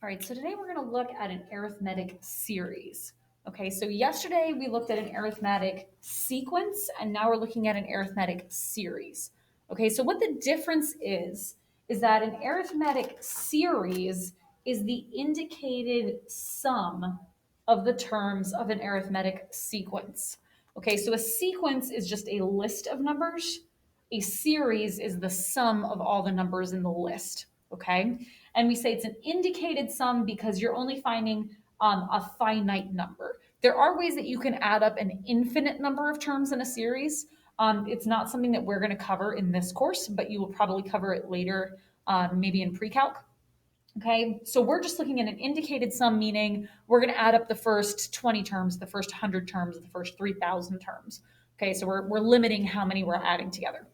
All right, so today we're going to look at an arithmetic series. Okay, so yesterday we looked at an arithmetic sequence, and now we're looking at an arithmetic series. Okay, so what the difference is that an arithmetic series is the indicated sum of the terms of an arithmetic sequence. Okay, so a sequence is just a list of numbers. A series is the sum of all the numbers in the list. Okay, and we say it's an indicated sum because you're only finding a finite number. There are ways that you can add up an infinite number of terms in a series. It's not something that we're going to cover in this course, but you will probably cover it later, maybe in pre-calc. Okay, so we're just looking at an indicated sum, meaning we're going to add up the first 20 terms, the first 100 terms, the first 3,000 terms. Okay, so we're limiting how many we're adding together.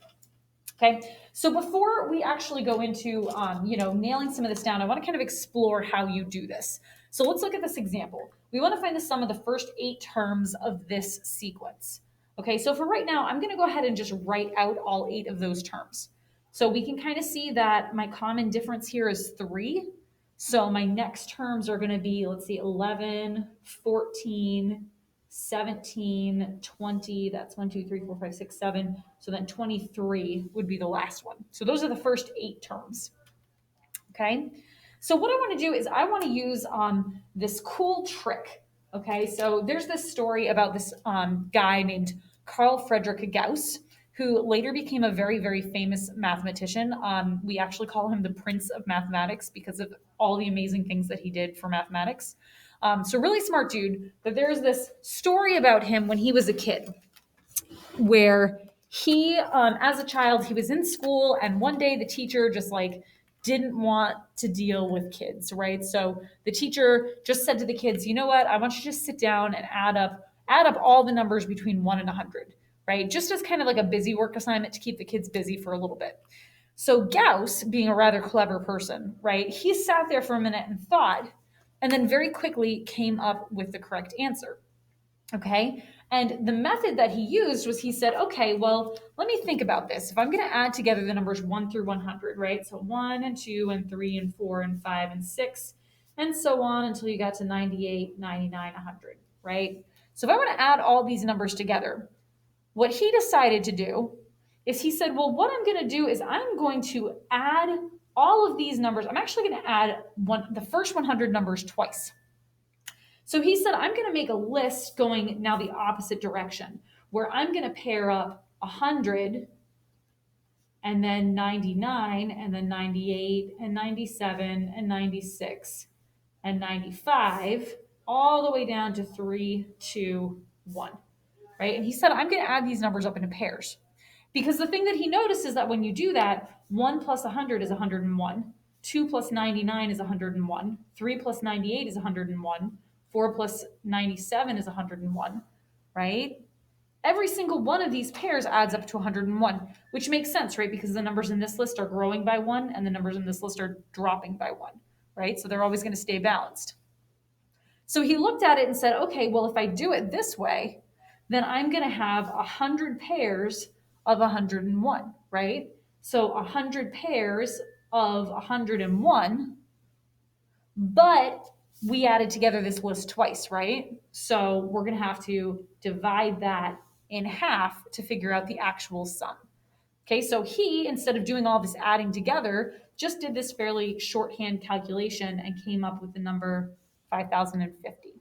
Okay, so before we actually go into nailing some of this down, I want to kind of explore how you do this. So let's look at this example. We want to find the sum of the first 8 terms of this sequence. Okay, so for right now, I'm going to go ahead and just write out all 8 of those terms. So we can kind of see that my common difference here is 3. So my next terms are going to be, let's see, 11, 14, 17, 20, that's 1, 2, 3, 4, 5, 6, 7. So then 23 would be the last one. So those are the first 8 terms. Okay. So what I want to do is I want to use this cool trick. Okay. So there's this story about this guy named Frederick Gauss, who later became a very, very famous mathematician. We actually call him the Prince of Mathematics because of all the amazing things that he did for mathematics. So really smart dude, but there's this story about him when he was a kid where he, as a child, he was in school and one day the teacher just like didn't want to deal with kids, right? So the teacher just said to the kids, you know what, I want you to just sit down and add up all the numbers between 1 and 100, right? Just as kind of like a busy work assignment to keep the kids busy for a little bit. So Gauss, being a rather clever person, right, he sat there for a minute and thought, and then very quickly came up with the correct answer. Okay. And the method that he used was he said, okay, well, let me think about this. If I'm going to add together the numbers 1 through 100, right? So 1 and 2 and 3 and 4 and 5 and 6, and so on until you got to 98, 99, 100, right? So if I want to add all these numbers together, what he decided to do is he said, well, what I'm going to do is I'm going to add all of these numbers. I'm actually going to add the first 100 numbers twice. So he said, I'm going to make a list going now the opposite direction, where I'm going to pair up 100 and then 99 and then 98 and 97 and 96 and 95, all the way down to 3, 2, 1, right? And he said, I'm going to add these numbers up into pairs. Because the thing that he noticed is that when you do that, 1 plus 100 is 101, 2 plus 99 is 101, 3 plus 98 is 101, 4 plus 97 is 101, right? Every single one of these pairs adds up to 101, which makes sense, right? Because the numbers in this list are growing by 1 and the numbers in this list are dropping by 1, right? So they're always going to stay balanced. So he looked at it and said, okay, well, if I do it this way, then I'm going to have 100 pairs of 101, right? So 100 pairs of 101, but we added together this list twice, right? So we're going to have to divide that in half to figure out the actual sum. Okay, so he, instead of doing all this adding together, just did this fairly shorthand calculation and came up with the number 5,050.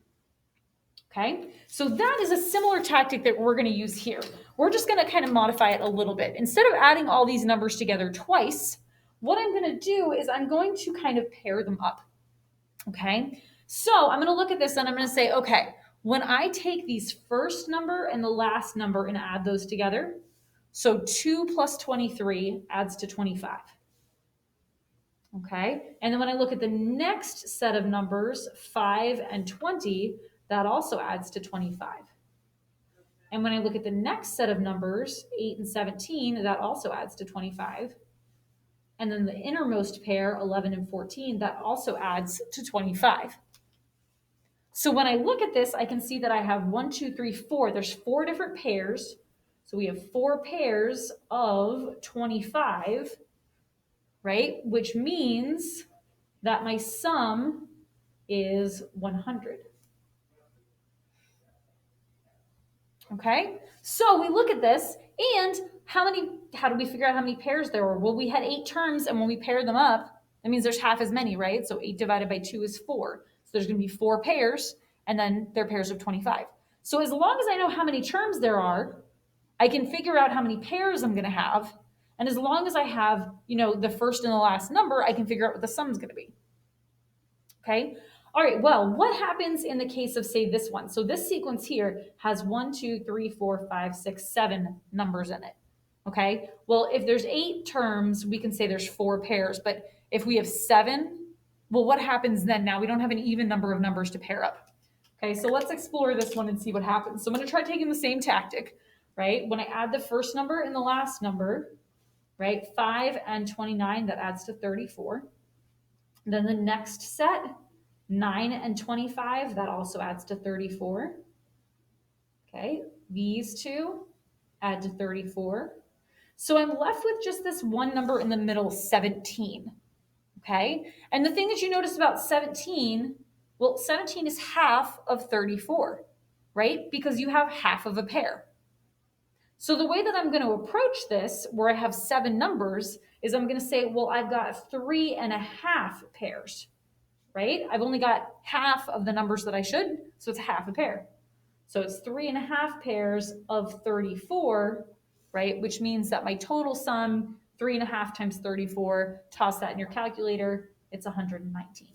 Okay, so that is a similar tactic that we're going to use here. We're just going to kind of modify it a little bit. Instead of adding all these numbers together twice, what I'm going to do is I'm going to kind of pair them up. Okay, so I'm going to look at this and I'm going to say, okay, when I take these first number and the last number and add those together, so 2 plus 23 adds to 25. Okay, and then when I look at the next set of numbers, 5 and 20, that also adds to 25. And when I look at the next set of numbers, 8 and 17, that also adds to 25. And then the innermost pair, 11 and 14, that also adds to 25. So when I look at this, I can see that I have 1, 2, 3, 4. There's 4 different pairs. So we have 4 pairs of 25, right? Which means that my sum is 100. Okay, so we look at this, and how do we figure out how many pairs there were? Well, we had 8 terms, and when we pair them up, that means there's half as many, right? So 8 divided by 2 is 4. So there's going to be 4 pairs, and then they're pairs of 25. So as long as I know how many terms there are, I can figure out how many pairs I'm going to have. And as long as I have, the first and the last number, I can figure out what the sum's going to be. Okay. All right. Well, what happens in the case of, say, this one? So this sequence here has 1, 2, 3, 4, 5, 6, 7 numbers in it. Okay. Well, if there's 8 terms, we can say there's 4 pairs. But if we have 7, well, what happens then? Now we don't have an even number of numbers to pair up. Okay. So let's explore this one and see what happens. So I'm going to try taking the same tactic, right? When I add the first number and the last number, right? 5 and 29, that adds to 34. Then the next set, 9 and 25, that also adds to 34. Okay, these two add to 34. So I'm left with just this one number in the middle, 17. Okay, and the thing that you notice about 17, well, 17 is half of 34, right? Because you have half of a pair. So the way that I'm going to approach this, where I have 7 numbers, is I'm going to say, well, I've got 3.5 pairs. Right? I've only got half of the numbers that I should, so it's half a pair. So it's 3.5 pairs of 34, right? Which means that my total sum, 3.5 times 34, toss that in your calculator, it's 119.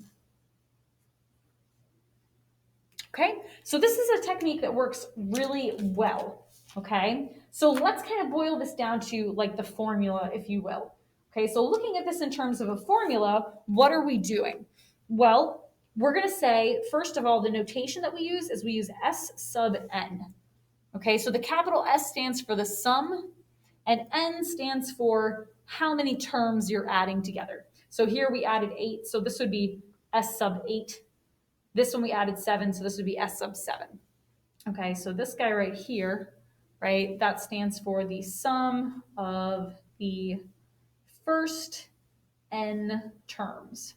Okay, so this is a technique that works really well. Okay, so let's kind of boil this down to like the formula, if you will. Okay, so looking at this in terms of a formula, what are we doing? Well, we're going to say, first of all, the notation that we use is we use S sub n. Okay, so the capital S stands for the sum, and n stands for how many terms you're adding together. So here we added 8, so this would be S sub 8. This one we added 7, so this would be S sub 7. Okay, so this guy right here, right, that stands for the sum of the first n terms.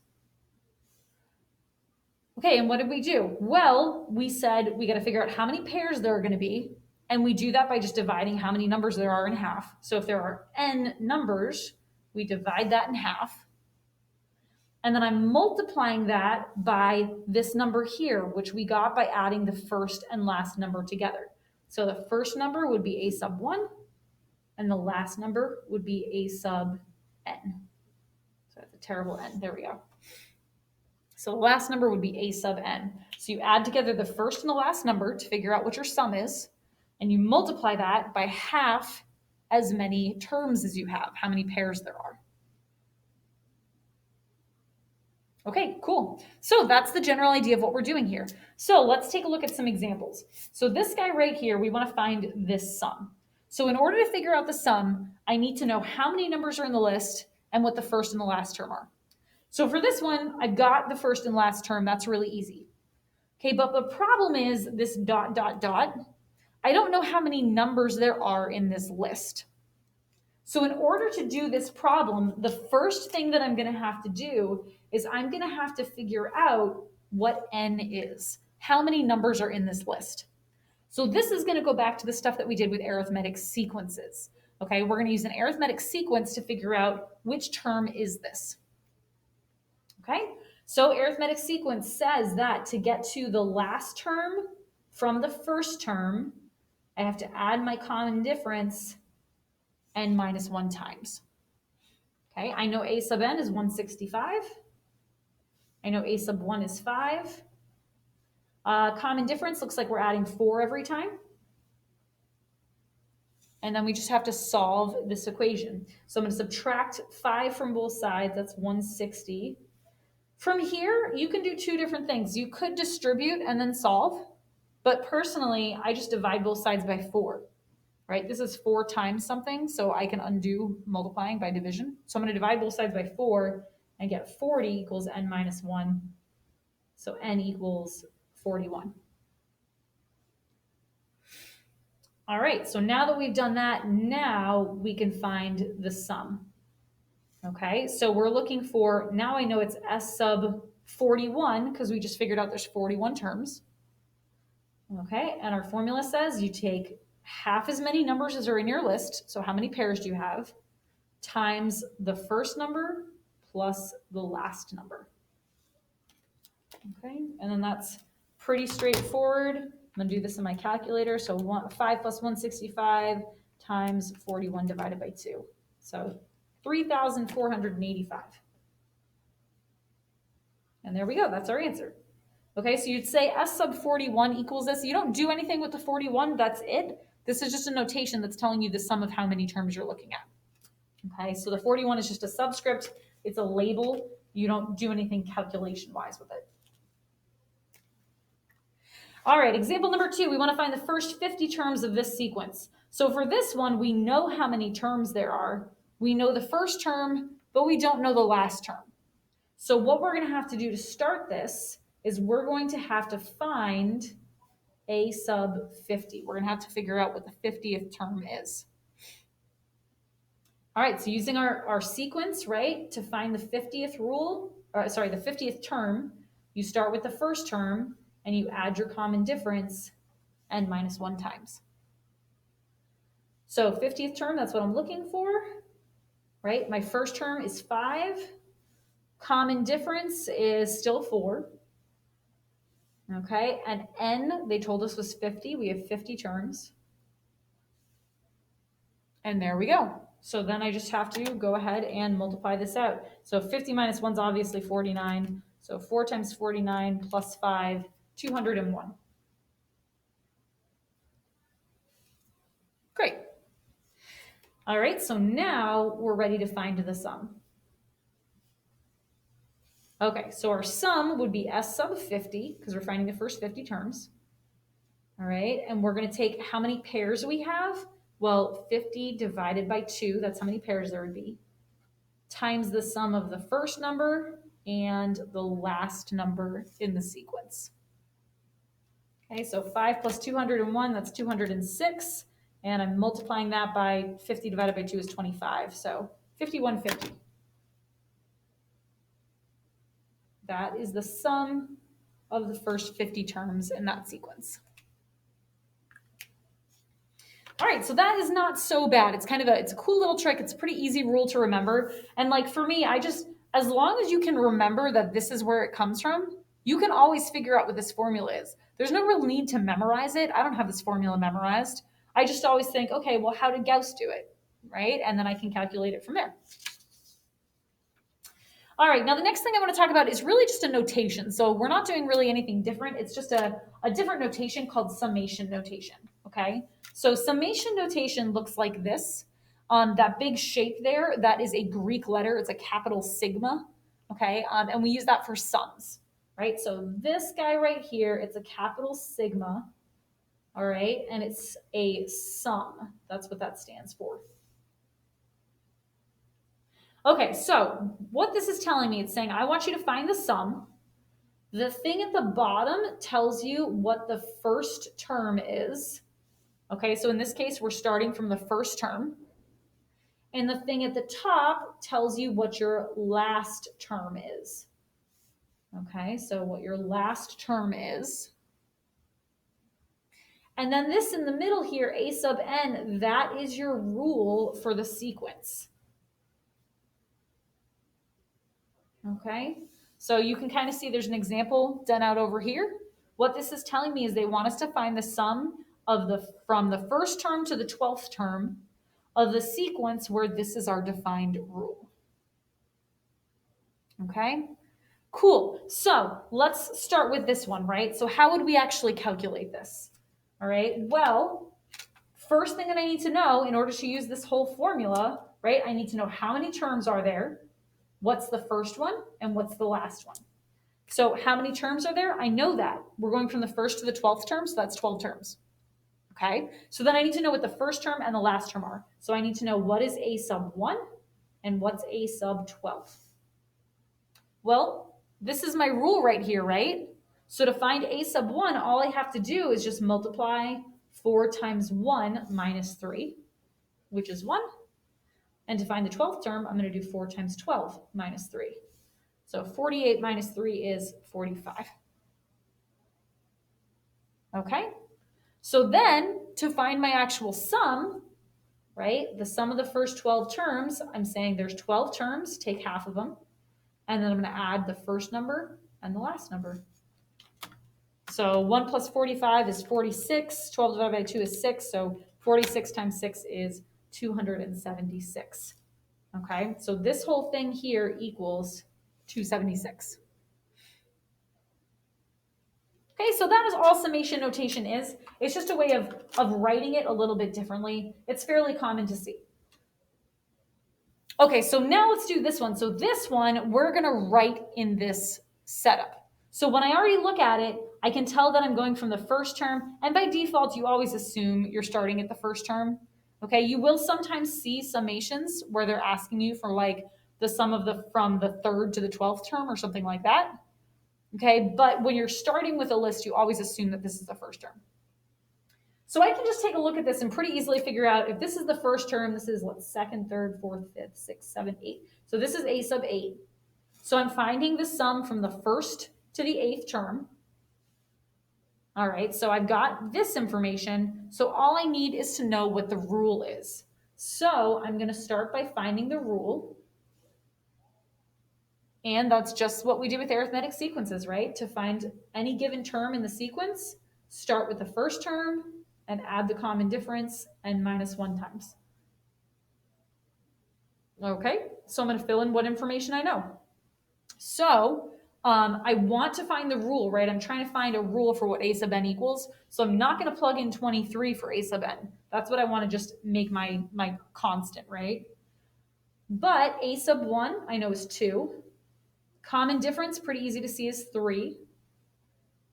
Okay, and what did we do? Well, we said we got to figure out how many pairs there are going to be, and we do that by just dividing how many numbers there are in half. So if there are n numbers, we divide that in half. And then I'm multiplying that by this number here, which we got by adding the first and last number together. So the first number would be a sub 1, and the last number would be a sub n. So that's a terrible n. There we go. So the last number would be a sub n. So you add together the first and the last number to figure out what your sum is, and you multiply that by half as many terms as you have, how many pairs there are. Okay, cool. So that's the general idea of what we're doing here. So let's take a look at some examples. So this guy right here, we want to find this sum. So in order to figure out the sum, I need to know how many numbers are in the list and what the first and the last term are. So for this one, I've got the first and last term. That's really easy. Okay, but the problem is this dot, dot, dot. I don't know how many numbers there are in this list. So in order to do this problem, the first thing that I'm going to have to do is I'm going to have to figure out what n is. How many numbers are in this list? So this is going to go back to the stuff that we did with arithmetic sequences. Okay, we're going to use an arithmetic sequence to figure out which term is this. Okay, so arithmetic sequence says that to get to the last term from the first term, I have to add my common difference n minus 1 times. Okay, I know a sub n is 165. I know a sub 1 is 5. Common difference looks like we're adding 4 every time. And then we just have to solve this equation. So I'm going to subtract 5 from both sides. That's 160. From here, you can do 2 different things. You could distribute and then solve. But personally, I just divide both sides by 4. Right? This is 4 times something, so I can undo multiplying by division. So I'm going to divide both sides by 4 and get 40 equals n minus 1. So n equals 41. All right, so now that we've done that, now we can find the sum. Okay, so we're looking for, now I know it's S sub 41, because we just figured out there's 41 terms. Okay, and our formula says you take half as many numbers as are in your list, so how many pairs do you have, times the first number plus the last number. Okay, and then that's pretty straightforward. I'm going to do this in my calculator. So 5 plus 165 times 41 divided by 2. So 3,485. And there we go. That's our answer. Okay, so you'd say S sub 41 equals this. You don't do anything with the 41. That's it. This is just a notation that's telling you the sum of how many terms you're looking at. Okay, so the 41 is just a subscript. It's a label. You don't do anything calculation-wise with it. All right, example number 2, we want to find the first 50 terms of this sequence. So for this one, we know how many terms there are. We know the first term, but we don't know the last term. So what we're going to have to do to start this is we're going to have to find a sub 50. We're going to have to figure out what the 50th term is. All right, so using our sequence, right, to find the 50th the 50th term, you start with the first term and you add your common difference n minus 1 times. So 50th term, that's what I'm looking for, right? My first term is 5. Common difference is still 4. Okay, and n, they told us was 50. We have 50 terms. And there we go. So then I just have to go ahead and multiply this out. So 50 minus 1 is obviously 49. So 4 times 49 plus 5, 201. Great. All right, so now we're ready to find the sum. Okay, so our sum would be S sub 50, because we're finding the first 50 terms. All right, and we're going to take how many pairs we have? Well, 50 divided by 2, that's how many pairs there would be, times the sum of the first number and the last number in the sequence. Okay, so 5 plus 201, that's 206, and I'm multiplying that by 50 divided by 2 is 25, so 5150. That is the sum of the first 50 terms in that sequence. All right, so that is not so bad. It's it's a cool little trick. It's a pretty easy rule to remember. And like for me, as long as you can remember that this is where it comes from, you can always figure out what this formula is. There's no real need to memorize it. I don't have this formula memorized. I just always think, okay, well, how did Gauss do it, right? And then I can calculate it from there. All right, now the next thing I want to talk about is really just a notation. So we're not doing really anything different. It's just a different notation called summation notation, okay? So summation notation looks like this. That big shape there, that is a Greek letter. It's a capital sigma, okay? And we use that for sums, right? So this guy right here, it's a capital sigma, all right? And it's a sum. That's what that stands for. Okay, so what this is telling me, it's saying I want you to find the sum. The thing at the bottom tells you what the first term is. Okay, so in this case, we're starting from the first term. And the thing at the top tells you what your last term is. Okay, so what your last term is. And then this in the middle here, a sub n, that is your rule for the sequence. Okay, so you can kind of see there's an example done out over here. What this is telling me is they want us to find the sum of from the first term to the 12th term of the sequence where this is our defined rule. Okay, cool. So let's start with this one, right? So how would we actually calculate this? All right, well, first thing that I need to know in order to use this whole formula, right, I need to know how many terms are there, what's the first one, and what's the last one. So how many terms are there? I know that. We're going from the first to the 12th term, so that's 12 terms. Okay, so then I need to know what the first term and the last term are. So I need to know what is a sub 1 and what's a sub 12. Well, this is my rule right here, right? So to find a sub 1, all I have to do is just multiply 4 times 1 minus 3, which is 1. And to find the 12th term, I'm going to do 4 times 12 minus 3. So 48 minus 3 is 45. Okay? So then, to find my actual sum, right, the sum of the first 12 terms, I'm saying there's 12 terms, take half of them, and then I'm going to add the first number and the last number. So 1 plus 45 is 46, 12 divided by 2 is 6, so 46 times 6 is 276. Okay, so this whole thing here equals 276. Okay, so that is all summation notation is. It's just a way of writing it a little bit differently. It's fairly common to see. Okay, so now let's do this one. So this one, we're going to write in this setup. So when I already look at it, I can tell that I'm going from the first term. And by default, you always assume you're starting at the first term. Okay, you will sometimes see summations where they're asking you for like the sum of from the third to the 12th term or something like that. Okay, but when you're starting with a list, you always assume that this is the first term. So I can just take a look at this and pretty easily figure out if this is the first term, this is what, second, third, fourth, fifth, sixth, seventh, eighth. So this is a sub 8. So I'm finding the sum from the first to the 8th term. All right, so I've got this information. So all I need is to know what the rule is. So I'm going to start by finding the rule. And that's just what we do with arithmetic sequences, right? To find any given term in the sequence, start with the first term and add the common difference and minus 1 times. Okay, so I'm going to fill in what information I know. So I want to find the rule, right? I'm trying to find a rule for what a sub n equals. So I'm not going to plug in 23 for a sub n. That's what I want to just make my constant, right? But a sub 1 I know is 2. Common difference, pretty easy to see, is 3.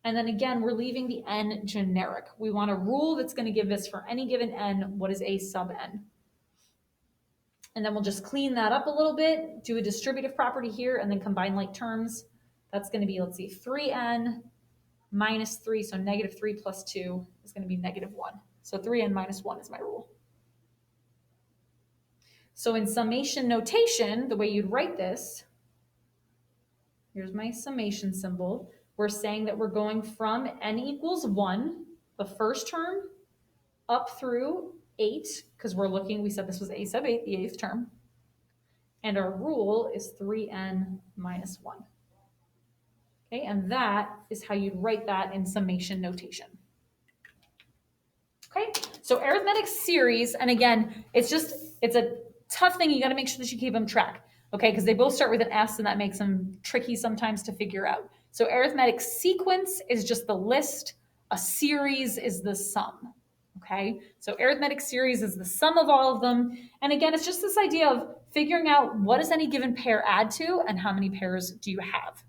And then again, we're leaving the n generic. We want a rule that's going to give us for any given n what is a sub n. And then we'll just clean that up a little bit, do a distributive property here, and then combine like terms. That's going to be, let's see, 3n minus 3, so negative 3 plus 2 is going to be negative 1. So 3n minus 1 is my rule. So in summation notation, the way you'd write this, here's my summation symbol. We're saying that we're going from n equals 1, the first term, up through 8, because we said this was a sub 8, the 8th term. And our rule is 3n minus 1. Okay, and that is how you'd write that in summation notation. Okay, so arithmetic series, and again, it's a tough thing. You got to make sure that you keep them track, okay, because they both start with an S, and that makes them tricky sometimes to figure out. So arithmetic sequence is just the list. A series is the sum. Okay, so arithmetic series is the sum of all of them. And again, it's just this idea of figuring out what does any given pair add to and how many pairs do you have.